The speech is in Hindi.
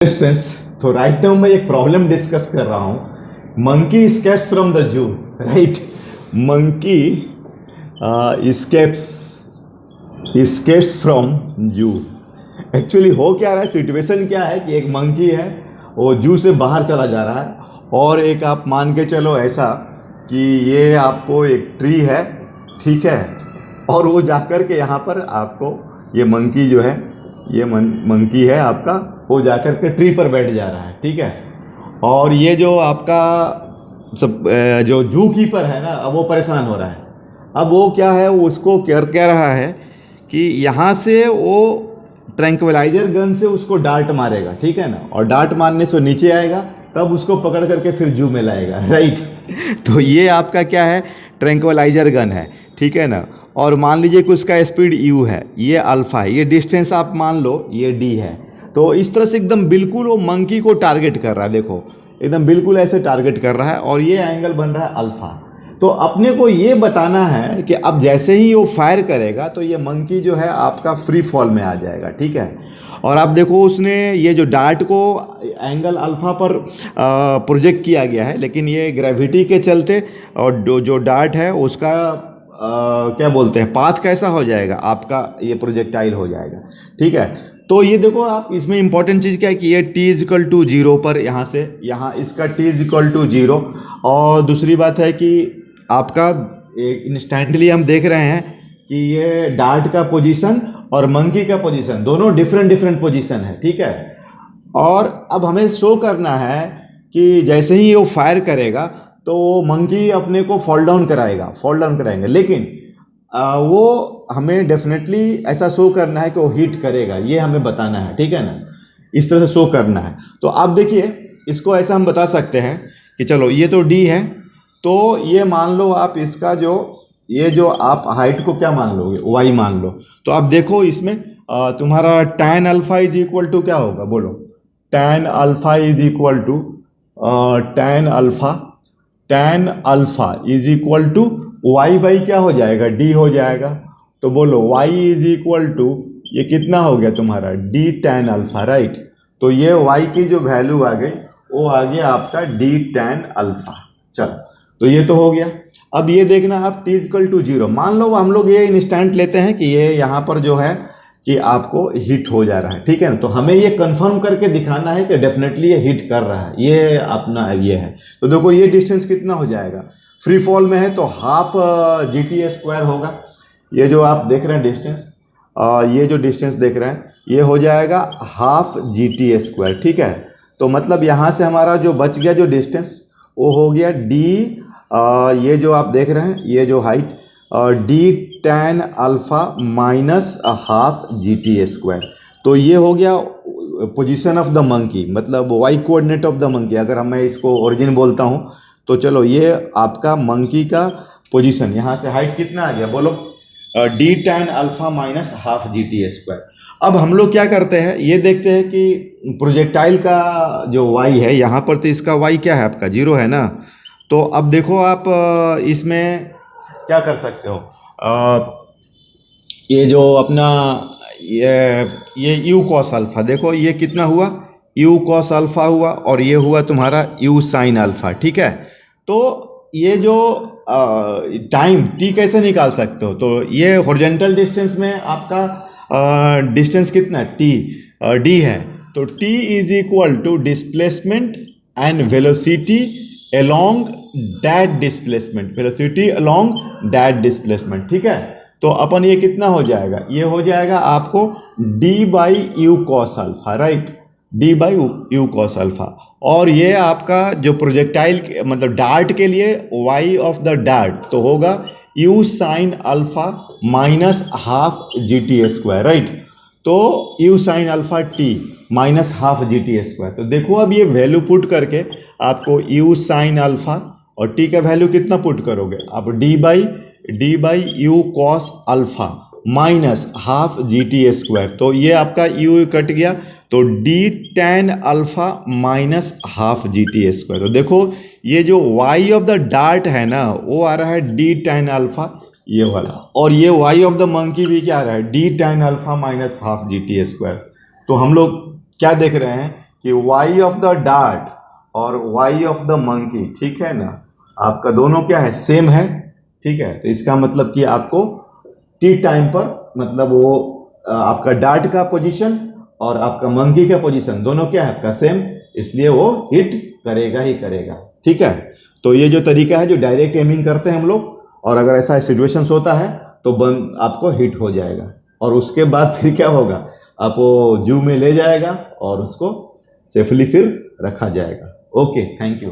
फ्रेंड्स, तो राइट नाउ मैं एक प्रॉब्लम डिस्कस कर रहा हूँ। Monkey scapes from the zoo, right. Monkey scapes from जू। एक्चुअली हो क्या रहा है, सिचुएशन क्या है कि एक मंकी है, वो जू से बाहर चला जा रहा है। और एक आप मान के चलो ऐसा कि ये आपको एक ट्री है, ठीक है। और वो जाकर के यहाँ पर आपको ये मंकी जो है, ये मंकी है आपका, वो जाकर के ट्री पर बैठ जा रहा है, ठीक है। और ये जो आपका जो जू कीपर है ना, अब वो परेशान हो रहा है। अब वो क्या है, वो उसको कह रहा है कि यहाँ से वो ट्रैंक्विलाइजर गन से उसको डार्ट मारेगा, ठीक है ना। और डार्ट मारने से वो नीचे आएगा, तब उसको पकड़ करके फिर जू में लाएगा, राइट। तो ये आपका क्या है, ट्रैंक्विलाइजर गन है, ठीक है ना। और मान लीजिए कि उसका स्पीड यू है, ये अल्फा है, ये डिस्टेंस आप मान लो ये डी है। तो इस तरह से एकदम बिल्कुल वो मंकी को टारगेट कर रहा है, देखो एकदम बिल्कुल ऐसे टारगेट कर रहा है। और ये एंगल बन रहा है अल्फा। तो अपने को ये बताना है कि अब जैसे ही वो फायर करेगा तो ये मंकी जो है आपका फ्री फॉल में आ जाएगा, ठीक है। और आप देखो उसने ये जो डार्ट को एंगल अल्फा पर प्रोजेक्ट किया गया है, लेकिन ये ग्रेविटी के चलते और जो डार्ट है उसका क्या बोलते हैं, पाथ कैसा हो जाएगा आपका, ये प्रोजेक्टाइल हो जाएगा, ठीक है। तो ये देखो आप, इसमें इंपॉर्टेंट चीज़ क्या है कि ये t=0 पर यहाँ से यहाँ इसका t=0। और दूसरी बात है कि आपका इंस्टेंटली हम देख रहे हैं कि ये डार्ट का पोजीशन और मंकी का पोजीशन दोनों डिफरेंट पोजीशन है, ठीक है। और अब हमें शो करना है कि जैसे ही वो फायर करेगा तो मंकी अपने को फॉल डाउन कराएंगे, लेकिन वो हमें डेफिनेटली ऐसा शो करना है कि वो हिट करेगा, ये हमें बताना है, ठीक है ना। इस तरह से शो करना है। तो आप देखिए, इसको ऐसा हम बता सकते हैं कि चलो ये तो डी है, तो ये मान लो आप इसका ये जो आप हाइट को क्या मान लोगे, वाई मान लो। तो आप देखो इसमें तुम्हारा tan alpha is equal to क्या होगा, बोलो। tan alpha is equal to tan alpha is equal to y by क्या हो जाएगा, डी हो जाएगा। तो बोलो वाई इज इक्वल टू, ये कितना हो गया तुम्हारा, डी tan अल्फा, राइट। तो ये वाई की जो वैल्यू आ गई वो आ गया आपका डी tan अल्फा। चलो, तो ये तो हो गया। अब ये देखना आप t=0, मान लो हम लोग ये इंस्टेंट लेते हैं कि ये यहाँ पर जो है कि आपको हिट हो जा रहा है, ठीक है ना। तो हमें ये कंफर्म करके दिखाना है कि डेफिनेटली ये हिट कर रहा है, ये अपना ये है। तो देखो ये डिस्टेंस कितना हो जाएगा, फ्री फॉल में है तो हाफ GT² होगा। ये जो आप देख रहे हैं डिस्टेंस, ये जो डिस्टेंस देख रहे हैं ये हो जाएगा हाफ GT², ठीक है। तो मतलब यहाँ से हमारा जो बच गया जो डिस्टेंस वो हो गया डी, ये जो आप देख रहे हैं ये जो height d tan alpha minus half GT²। तो ये हो गया पोजीशन ऑफ द मंकी, मतलब y coordinate of the monkey. अगर मैं इसको ओरिजिन बोलता हूँ तो चलो ये आपका मंकी का पोजीशन, यहाँ से हाइट कितना आ गया बोलो, D tan alpha minus half GT²। अब हम लोग क्या करते हैं, ये देखते हैं कि प्रोजेक्टाइल का जो y है यहाँ पर, तो इसका y क्या है आपका 0 है ना। तो अब देखो आप इसमें क्या कर सकते हो, ये जो अपना ये u cos अल्फा, देखो ये कितना हुआ, u cos अल्फा हुआ, और ये हुआ तुम्हारा u sin अल्फा, ठीक है। तो ये जो टाइम t कैसे निकाल सकते हो, तो ये हॉरिजॉन्टल डिस्टेंस में आपका डिस्टेंस कितना t d है। तो t is equal to displacement and velocity along that displacement, ठीक है। तो अपन ये कितना हो जाएगा, ये हो जाएगा आपको d/u cos alpha, right, d/u cos alpha. और ये आपका जो प्रोजेक्टाइल मतलब डार्ट के लिए y ऑफ द डार्ट तो होगा u sin alpha minus half GT², right. तो u sin alpha t minus half GT²। तो देखो अब ये वैल्यू पुट करके आपको u sin अल्फा और t का वैल्यू कितना पुट करोगे आप, d/u cos alpha minus half GT²। तो ये आपका u कट गया, तो d tan alpha minus half GT²। तो देखो ये जो y ऑफ द डार्ट है ना वो आ रहा है d tan अल्फा, ये वाला। और ये y ऑफ द मंकी भी क्या आ रहा है, d tan alpha minus half GT²। तो हम लोग क्या देख रहे हैं कि वाई ऑफ द डार्ट और वाई ऑफ द मंकी, ठीक है ना, आपका दोनों क्या है, सेम है, ठीक है। तो इसका मतलब कि आपको टी टाइम पर मतलब वो आपका डार्ट का पोजीशन और आपका मंकी का पोजीशन दोनों क्या है आपका सेम, इसलिए वो हिट करेगा ही करेगा, ठीक है। तो ये जो तरीका है जो डायरेक्ट एमिंग करते हैं हम लोग, और अगर ऐसा सिचुएशंस होता है तो आपको हिट हो जाएगा, और उसके बाद फिर क्या होगा, आप वो जू में ले जाएगा और उसको सेफली फिर रखा जाएगा। Okay, thank you.